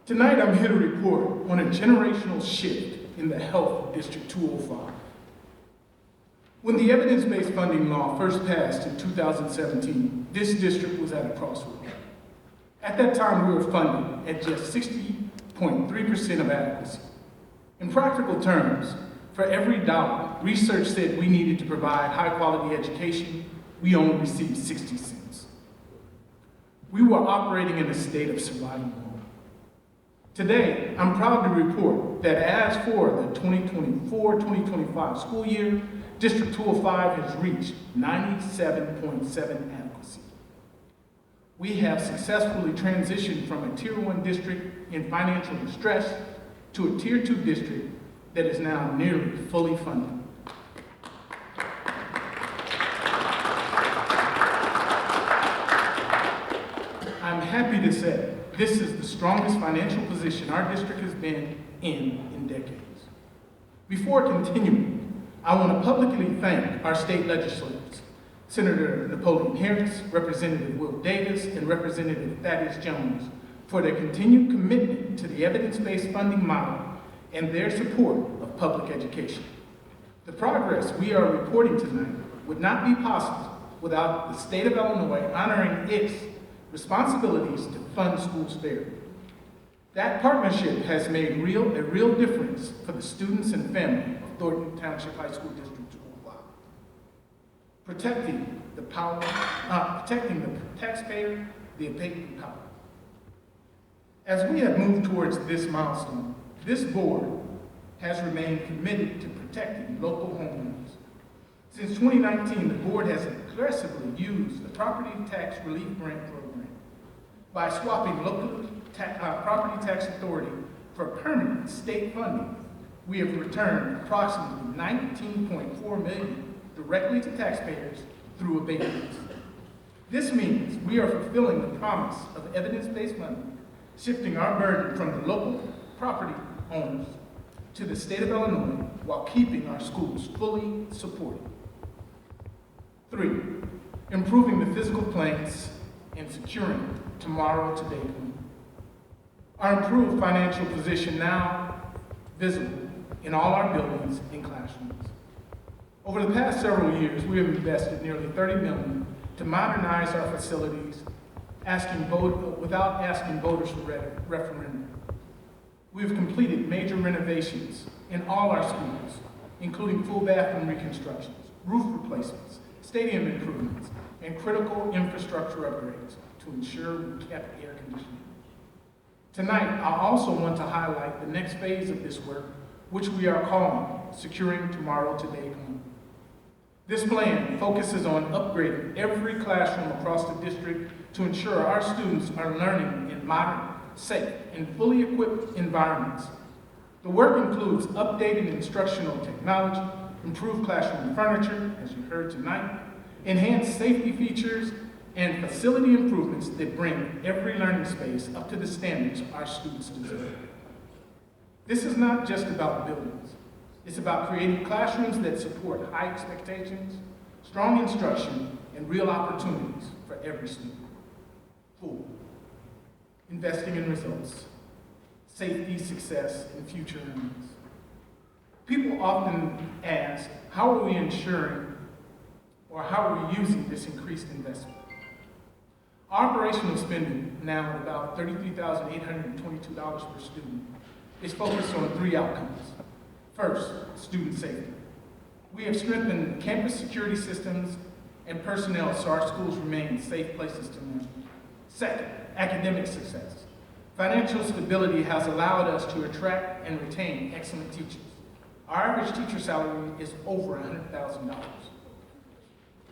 Tonight I'm here to report on a generational shift in the health of District 205. When the evidence-based funding law first passed in 2017, this district was at a crossroads. At that time, we were funded at just 60.3% of adequacy. In practical terms, for every dollar research said we needed to provide high-quality education, we only received 60 cents. We were operating in a state of survival mode. Today, I'm proud to report that as for the 2024-2025 school year, District 205 has reached 97.7 adequacy. We have successfully transitioned from a Tier 1 district in financial distress to a Tier 2 district that is now nearly fully funded. I'm happy to say this is the strongest financial position our district has been in decades. Before continuing, I want to publicly thank our state legislators, Senator Napoleon Harris, Representative Will Davis, and Representative Thaddeus Jones, for their continued commitment to the evidence-based funding model and their support of public education. The progress we are reporting tonight would not be possible without the state of Illinois honoring its responsibilities to fund schools fairly. That partnership has made a real difference for the students and family of Thornton Township High School District 205. Protecting the taxpayer, the abatement power. As we have moved towards this milestone, this board has remained committed to protecting local homeowners. Since 2019, the board has aggressively used the property tax relief grant program by swapping local property tax authority for permanent state funding. We have returned approximately $19.4 million directly to taxpayers through abatements. This means we are fulfilling the promise of evidence-based funding, shifting our burden from the local property owners to the state of Illinois while keeping our schools fully supported. 3, improving the physical plants and securing tomorrow today plan. Our improved financial position now visible in all our buildings and classrooms. Over the past several years, we have invested nearly $30 million to modernize our facilities without asking voters for referendum. We have completed major renovations in all our schools, including full bathroom reconstructions, roof replacements, stadium improvements, and critical infrastructure upgrades to ensure we kept air conditioning. Tonight, I also want to highlight the next phase of this work, which we are calling Securing Tomorrow Today Plan. This plan focuses on upgrading every classroom across the district to ensure our students are learning in modern, safe, and fully equipped environments. The work includes updated instructional technology, improved classroom furniture, as you heard tonight, enhanced safety features, and facility improvements that bring every learning space up to the standards our students deserve. This is not just about buildings. It's about creating classrooms that support high expectations, strong instruction, and real opportunities for every student. 4, investing in results, safety, success, and future earnings. People often ask, how are we ensuring or how are we using this increased investment? Operational spending, now at about $33,822 per student, is focused on 3 outcomes. First, student safety. We have strengthened campus security systems and personnel so our schools remain safe places to learn. Second, academic success. Financial stability has allowed us to attract and retain excellent teachers. Our average teacher salary is over $100,000.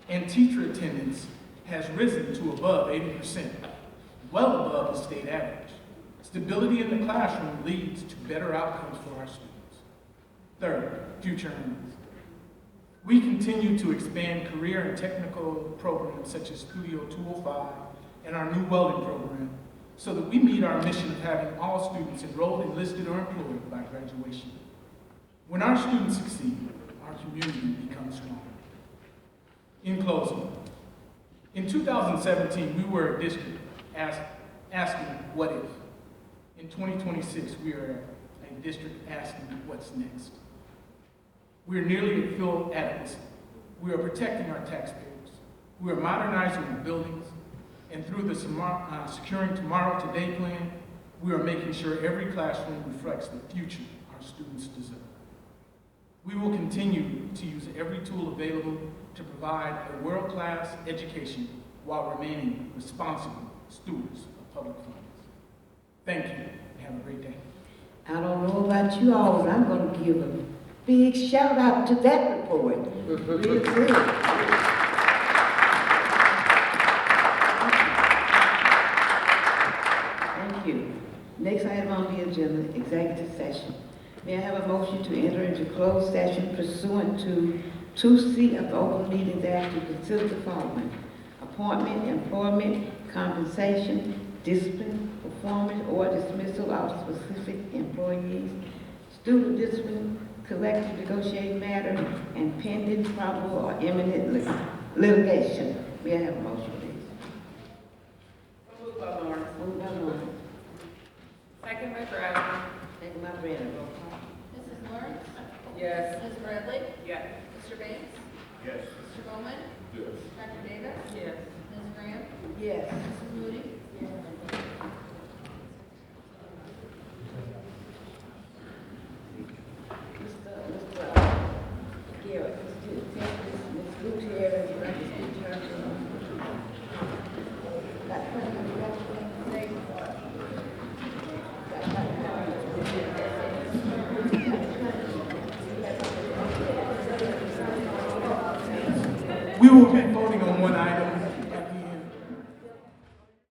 And teacher attendance has risen to above 80%, well above the state average. Stability in the classroom leads to better outcomes for our students. Third, future earnings. We continue to expand career and technical programs such as Studio 205 and our new welding program so that we meet our mission of having all students enrolled, enlisted, or employed by graduation. When our students succeed, our community becomes stronger. In closing, in 2017, we were a district asking, what if? In 2026, we are a district asking, what's next? We are nearly at full adequacy. We are protecting our taxpayers. We are modernizing our buildings. And through the Securing Tomorrow Today plan, we are making sure every classroom reflects the future our students deserve. We will continue to use every tool available to provide a world-class education while remaining responsible stewards of public funds. Thank you, and have a great day. I don't know about you all, but I'm going to give a big shout out to that report. Really good. Thank you. Next item on the agenda, executive session. May I have a motion to enter into closed session pursuant to 2C of the Open Meetings Act to consider the following: appointment, employment, compensation, discipline, performance, or dismissal of specific employees, student discipline, collective negotiating matter, and pending probable or imminent litigation. May I have a motion, please? Moved by Lawrence. Moved by Lawrence. Second by Bradley. Second by Bradley. Roll call. Mrs. Lawrence? Yes. Ms. Bradley? Yes. Mr. Banks? Yes. Mr. Bowman? Yes. Dr. Davis? Yes. Ms. Graham? Yes.